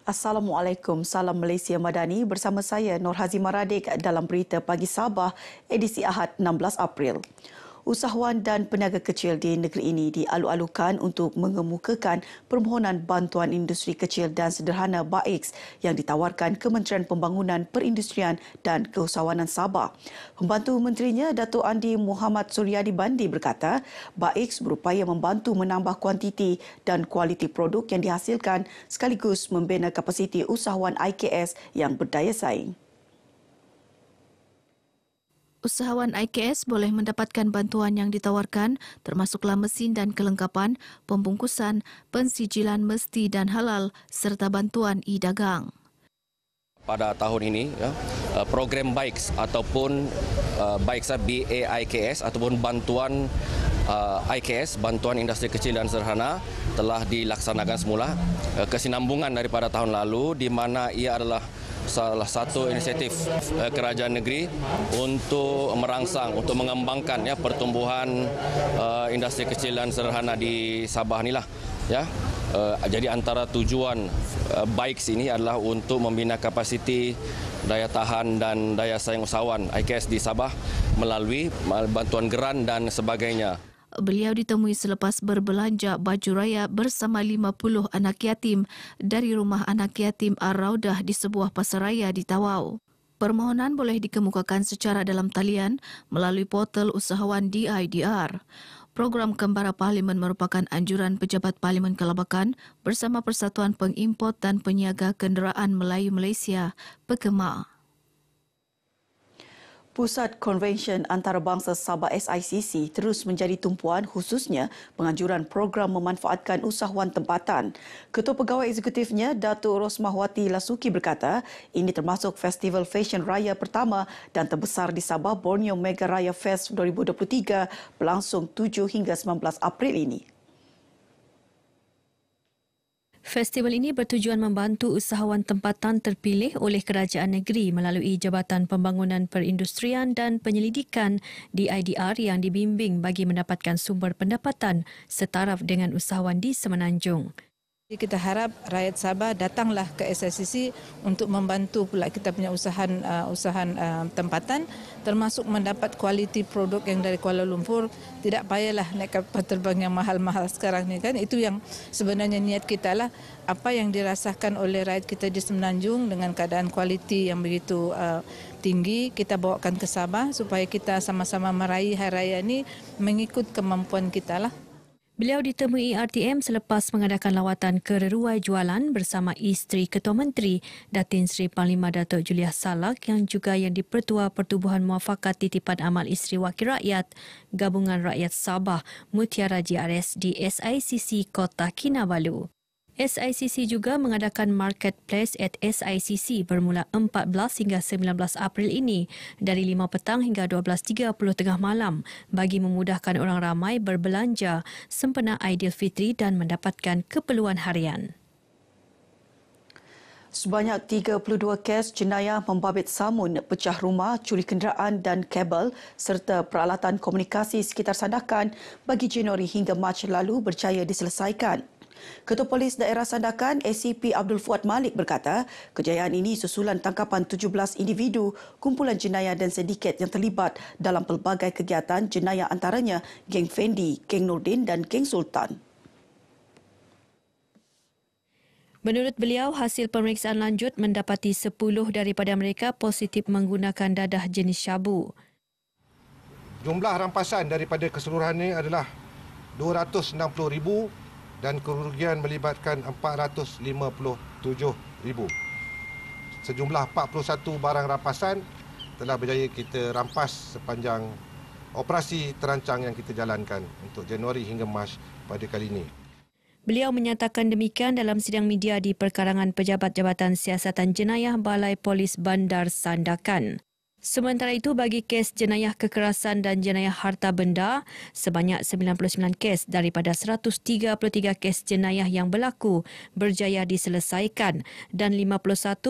Assalamualaikum, salam Malaysia Madani bersama saya Nur Hazimah Radik dalam berita pagi Sabah edisi Ahad 16 April. Usahawan dan peniaga kecil di negeri ini dialu-alukan untuk mengemukakan permohonan bantuan industri kecil dan sederhana BAIKS yang ditawarkan Kementerian Pembangunan Perindustrian dan Keusahawanan Sabah. Pembantu Menterinya Datuk Andi Muhammad Suryadi Bandi berkata, BAIKS berupaya membantu menambah kuantiti dan kualiti produk yang dihasilkan sekaligus membina kapasiti usahawan IKS yang berdaya saing. Usahawan IKS boleh mendapatkan bantuan yang ditawarkan termasuklah mesin dan kelengkapan, pembungkusan, pensijilan mesti dan halal serta bantuan e-dagang. Pada tahun ini, program BAIKS ataupun BAIKS BAIKS ataupun bantuan IKS, bantuan industri kecil dan sederhana telah dilaksanakan semula. Kesinambungan daripada tahun lalu di mana ia adalah salah satu inisiatif kerajaan negeri untuk merangsang, untuk mengembangkan pertumbuhan industri kecil dan sederhana di Sabah inilah. Jadi antara tujuan BAIKS ini adalah untuk membina kapasiti daya tahan dan daya saing usahawan IKS di Sabah melalui bantuan geran dan sebagainya. Beliau ditemui selepas berbelanja baju raya bersama 50 anak yatim dari rumah anak yatim Ar-Raudah di sebuah pasaraya di Tawau. Permohonan boleh dikemukakan secara dalam talian melalui portal usahawan DIDR. Program Kembara Parlimen merupakan anjuran Pejabat Parlimen Kelabakan bersama Persatuan Pengimport dan Peniaga Kenderaan Melayu Malaysia, PEKEMA. Pusat Konvensyen Antarabangsa Sabah SICC terus menjadi tumpuan khususnya penganjuran program memanfaatkan usahawan tempatan. Ketua Pegawai Eksekutifnya, Datuk Rosmahwati Lasuki berkata, ini termasuk Festival Fashion Raya pertama dan terbesar di Sabah, Borneo Mega Raya Fest 2023 berlangsung 7 hingga 19 April ini. Festival ini bertujuan membantu usahawan tempatan terpilih oleh kerajaan negeri melalui Jabatan Pembangunan Perindustrian dan Penyelidikan DIDR yang dibimbing bagi mendapatkan sumber pendapatan setaraf dengan usahawan di Semenanjung. Kita harap rakyat Sabah datanglah ke SICC untuk membantu pula kita punya usahawan tempatan, termasuk mendapat kualiti produk yang dari Kuala Lumpur. Tidak payahlah naik kapal terbang yang mahal-mahal sekarang ni kan. Itu yang sebenarnya niat kita lah. Apa yang dirasakan oleh rakyat kita di Semenanjung dengan keadaan kualiti yang begitu tinggi, kita bawakan ke Sabah supaya kita sama-sama meraih hari raya ini mengikut kemampuan kita lah. Beliau ditemui RTM selepas mengadakan lawatan ke Reruai Jualan bersama isteri Ketua Menteri Datin Seri Panglima Datuk Juliah Salak yang juga yang di-Pertua Pertubuhan Muafakat Titipan Amal Isteri Wakil Rakyat Gabungan Rakyat Sabah Mutiara GRS di SICC Kota Kinabalu. SICC juga mengadakan Marketplace at SICC bermula 14 hingga 19 April ini dari 5 petang hingga 12.30 tengah malam bagi memudahkan orang ramai berbelanja sempena Aidilfitri dan mendapatkan keperluan harian. Sebanyak 32 kes jenayah membabit samun, pecah rumah, curi kenderaan dan kabel serta peralatan komunikasi sekitar Sandakan bagi Januari hingga Mac lalu berjaya diselesaikan. Ketua Polis Daerah Sandakan ACP Abdul Fuad Malik berkata, kejayaan ini susulan tangkapan 17 individu, kumpulan jenayah dan sindiket yang terlibat dalam pelbagai kegiatan jenayah antaranya geng Fendi, geng Nordin dan geng Sultan. Menurut beliau, hasil pemeriksaan lanjut mendapati 10 daripada mereka positif menggunakan dadah jenis syabu. Jumlah rampasan daripada keseluruhannya adalah 260,000 dan kerugian melibatkan 457,000. Sejumlah 41 barang rampasan telah berjaya kita rampas sepanjang operasi terancang yang kita jalankan untuk Januari hingga Mac pada kali ini. Beliau menyatakan demikian dalam sidang media di perkarangan Pejabat Jabatan Siasatan Jenayah Balai Polis Bandar Sandakan. Sementara itu, bagi kes jenayah kekerasan dan jenayah harta benda, sebanyak 99 kes daripada 133 kes jenayah yang berlaku berjaya diselesaikan dan 51.72%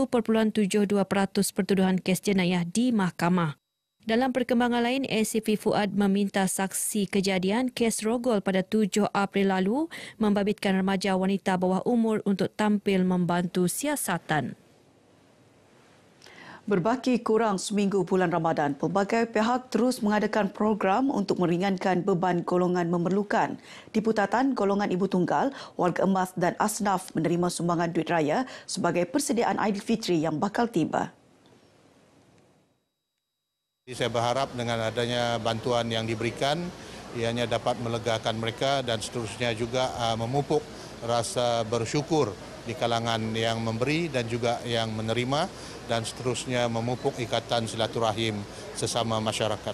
pertuduhan kes jenayah di mahkamah. Dalam perkembangan lain, ACP Fuad meminta saksi kejadian kes rogol pada 7 April lalu membabitkan remaja wanita bawah umur untuk tampil membantu siasatan. Berbaki kurang seminggu bulan Ramadan, pelbagai pihak terus mengadakan program untuk meringankan beban golongan memerlukan. Di Putatan, golongan ibu tunggal, warga emas dan asnaf menerima sumbangan duit raya sebagai persediaan Aidilfitri yang bakal tiba. Saya berharap dengan adanya bantuan yang diberikan, ianya dapat melegakan mereka dan seterusnya juga memupuk rasa bersyukur di kalangan yang memberi dan juga yang menerima dan seterusnya memupuk ikatan silaturahim sesama masyarakat.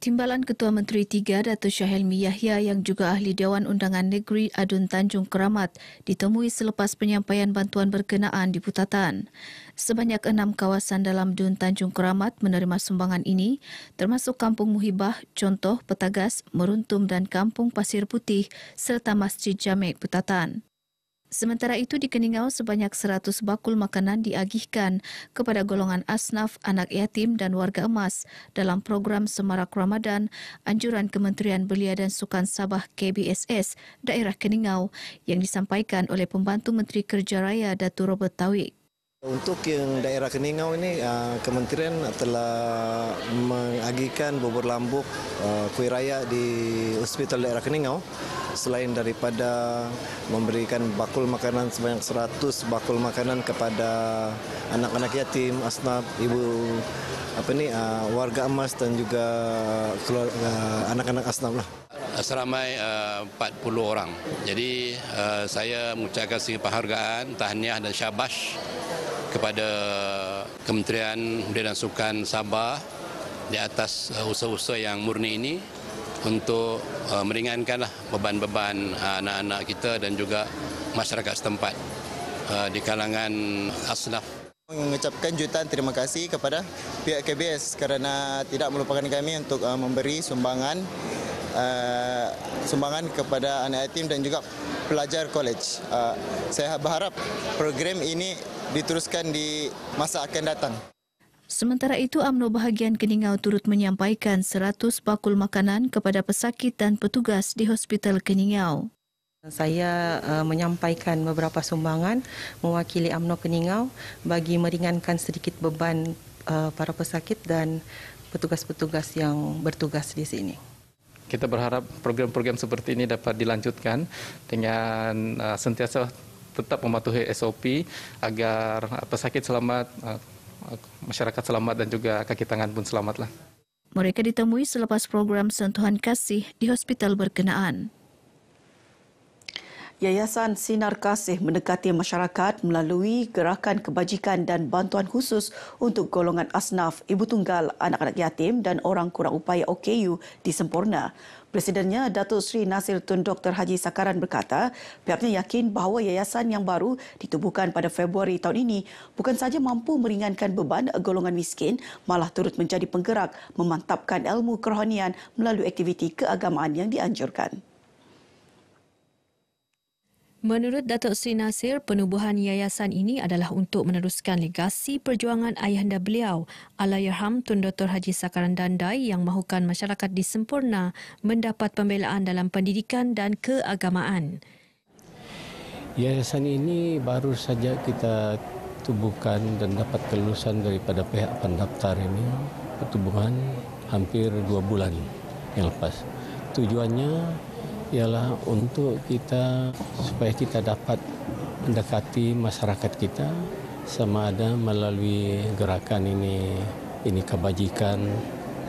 Timbalan Ketua Menteri 3 Datuk Shah Helmi Yahya yang juga ahli Dewan Undangan Negeri Adun Tanjung Keramat ditemui selepas penyampaian bantuan berkenaan di Putatan. Sebanyak 6 kawasan dalam Dun Tanjung Keramat menerima sumbangan ini, termasuk Kampung Muhibah, Contoh, Petagas, Meruntum dan Kampung Pasir Putih serta Masjid Jamek Putatan. Sementara itu di Keningau sebanyak 100 bakul makanan diagihkan kepada golongan asnaf, anak yatim dan warga emas dalam program Semarak Ramadan anjuran Kementerian Belia dan Sukan Sabah KBSS daerah Keningau yang disampaikan oleh Pembantu Menteri Kerja Raya Datuk Robert Tauik. Untuk yang daerah Keningau ini, Kementerian telah mengagihkan bubur lambuk kuih raya di Hospital Daerah Keningau. Selain daripada memberikan bakul makanan sebanyak 100 bakul makanan kepada anak-anak yatim, asnaf, ibu warga emas dan juga anak-anak asnaf lah. Seramai 40 orang. Jadi saya mengucapkan penghargaan, tahniah dan syabash kepada Kementerian Belia dan Sukan Sabah di atas usaha-usaha yang murni ini untuk meringankanlah beban-beban anak-anak kita dan juga masyarakat setempat di kalangan asnaf. Mengucapkan jutaan terima kasih kepada pihak KBS kerana tidak melupakan kami untuk memberi sumbangan kepada anak yatim dan juga pelajar college. Saya berharap program ini diteruskan di masa akan datang. Sementara itu, UMNO bahagian Keningau turut menyampaikan 100 bakul makanan kepada pesakit dan petugas di Hospital Keningau. Saya menyampaikan beberapa sumbangan mewakili UMNO Keningau bagi meringankan sedikit beban para pesakit dan petugas-petugas yang bertugas di sini. Kita berharap program-program seperti ini dapat dilanjutkan dengan sentiasa tetap mematuhi SOP agar pesakit selamat, masyarakat selamat dan juga kaki tangan pun selamatlah. Mereka ditemui selepas program sentuhan kasih di hospital berkenaan. Yayasan Sinar Kasih mendekati masyarakat melalui gerakan kebajikan dan bantuan khusus untuk golongan asnaf, ibu tunggal, anak-anak yatim dan orang kurang upaya OKU di Semporna. Presidennya Datuk Seri Nasir Tun Dr. Haji Sakaran berkata, pihaknya yakin bahawa yayasan yang baru ditubuhkan pada Februari tahun ini bukan sahaja mampu meringankan beban golongan miskin, malah turut menjadi penggerak memantapkan ilmu kerohanian melalui aktiviti keagamaan yang dianjurkan. Menurut Datuk Seri Nasir, penubuhan yayasan ini adalah untuk meneruskan legasi perjuangan ayahanda beliau, Allahyarham Tun Dr. Haji Sakaran Dandai yang mahukan masyarakat di Semporna mendapat pembelaan dalam pendidikan dan keagamaan. Yayasan ini baru saja kita tubuhkan dan dapat kelulusan daripada pihak pendaftar ini, pertubuhan hampir 2 bulan yang lepas. Tujuannya ialah untuk kita supaya kita dapat mendekati masyarakat kita sama ada melalui gerakan ini kebajikan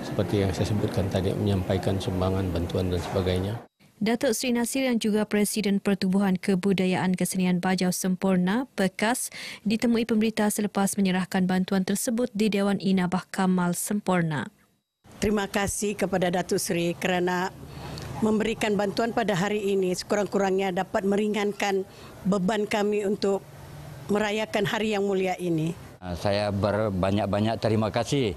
seperti yang saya sebutkan tadi, menyampaikan sumbangan, bantuan dan sebagainya. Datuk Seri Nasir yang juga Presiden Pertubuhan Kebudayaan Kesenian Bajau Semporna, PEKAS, ditemui pemberita selepas menyerahkan bantuan tersebut di Dewan Inabah Kamal Semporna. Terima kasih kepada Datuk Seri kerana memberikan bantuan pada hari ini, sekurang-kurangnya dapat meringankan beban kami untuk merayakan hari yang mulia ini. Saya berbanyak-banyak terima kasih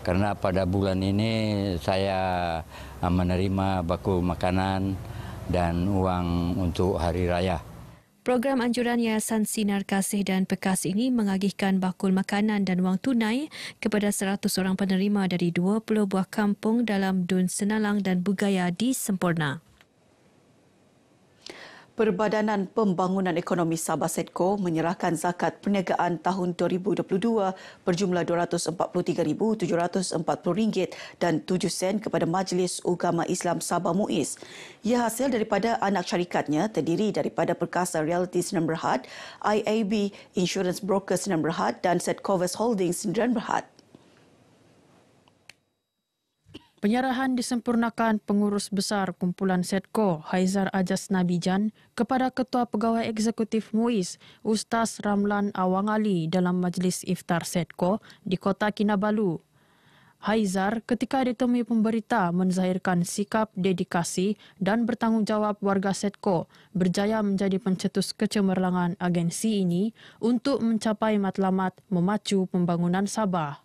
kerana pada bulan ini saya menerima bakul makanan dan uang untuk hari raya. Program anjuran Yayasan Sinar Kasih dan Pekas ini mengagihkan bakul makanan dan wang tunai kepada 100 orang penerima dari 20 buah kampung dalam Dun Senalang dan Bugaya di Semporna. Perbadanan Pembangunan Ekonomi Sabah Sedco menyerahkan zakat perniagaan tahun 2022 berjumlah RM243,740 dan 7 sen kepada Majlis Ugama Islam Sabah MUIS. Ia hasil daripada anak syarikatnya terdiri daripada Perkasa Realty Sdn Bhd, IAB Insurance Broker Sdn Bhd dan Sedcovest Holdings Sdn Bhd. Penyerahan disempurnakan Pengurus Besar Kumpulan Sedco, Haizar Ajas Nabijan, kepada Ketua Pegawai Eksekutif MUIS, Ustaz Ramlan Awang Ali dalam Majlis Iftar Sedco di Kota Kinabalu. Haizar ketika ditemui pemberita menzahirkan sikap dedikasi dan bertanggungjawab warga Sedco berjaya menjadi pencetus kecemerlangan agensi ini untuk mencapai matlamat memacu pembangunan Sabah.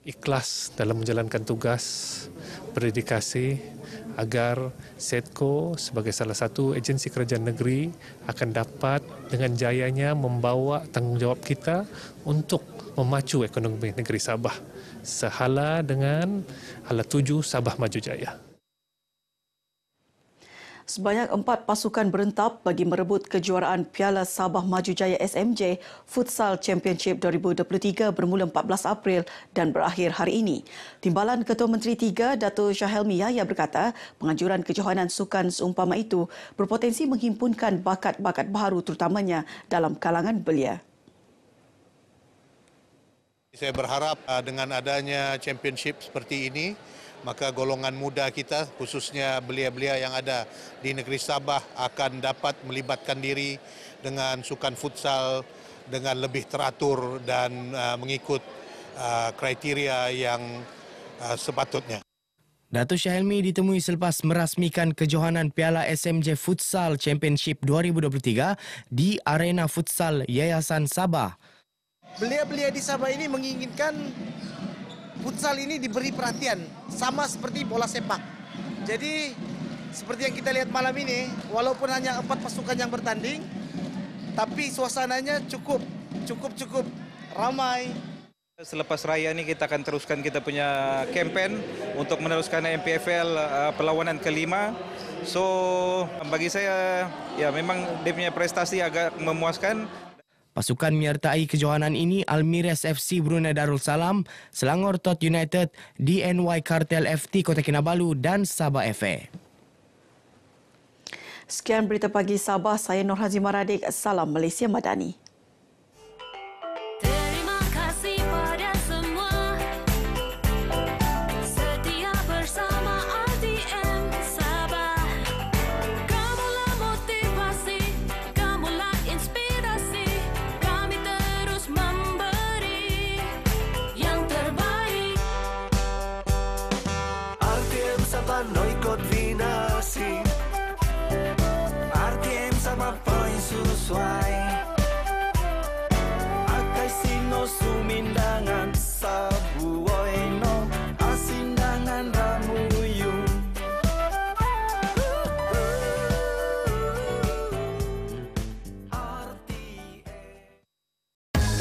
Ikhlas dalam menjalankan tugas, berdedikasi agar Sedco sebagai salah satu agensi kerajaan negeri akan dapat dengan jayanya membawa tanggungjawab kita untuk memacu ekonomi negeri Sabah sehala dengan hala tuju Sabah Maju Jaya. Sebanyak 4 pasukan berentap bagi merebut kejuaraan Piala Sabah Maju Jaya SMJ Futsal Championship 2023 bermula 14 April dan berakhir hari ini. Timbalan Ketua Menteri 3 Dato' Syahelmi Yahya berkata penganjuran kejohanan sukan seumpama itu berpotensi menghimpunkan bakat-bakat baru terutamanya dalam kalangan belia. Saya berharap dengan adanya championship seperti ini, maka golongan muda kita, khususnya belia-belia yang ada di negeri Sabah akan dapat melibatkan diri dengan sukan futsal dengan lebih teratur dan mengikut kriteria yang sepatutnya. Dato' Syahelmi ditemui selepas merasmikan kejohanan Piala SMJ Futsal Championship 2023 di Arena Futsal Yayasan Sabah. Belia-belia di Sabah ini menginginkan futsal ini diberi perhatian sama seperti bola sepak. Jadi seperti yang kita lihat malam ini, walaupun hanya 4 pasukan yang bertanding, tapi suasananya cukup ramai. Selepas raya ini kita akan teruskan kita punya kempen untuk meneruskan MPFL perlawanan kelima. So bagi saya ya memang dia punya prestasi agak memuaskan. Pasukan menyertai kejohanan ini Almires FC Brunei Darussalam, Selangor Tot United, DNY Kartel FT Kota Kinabalu dan Sabah FA. Sekian berita pagi Sabah, saya Nur Hazimah Radik. Salam Malaysia Madani.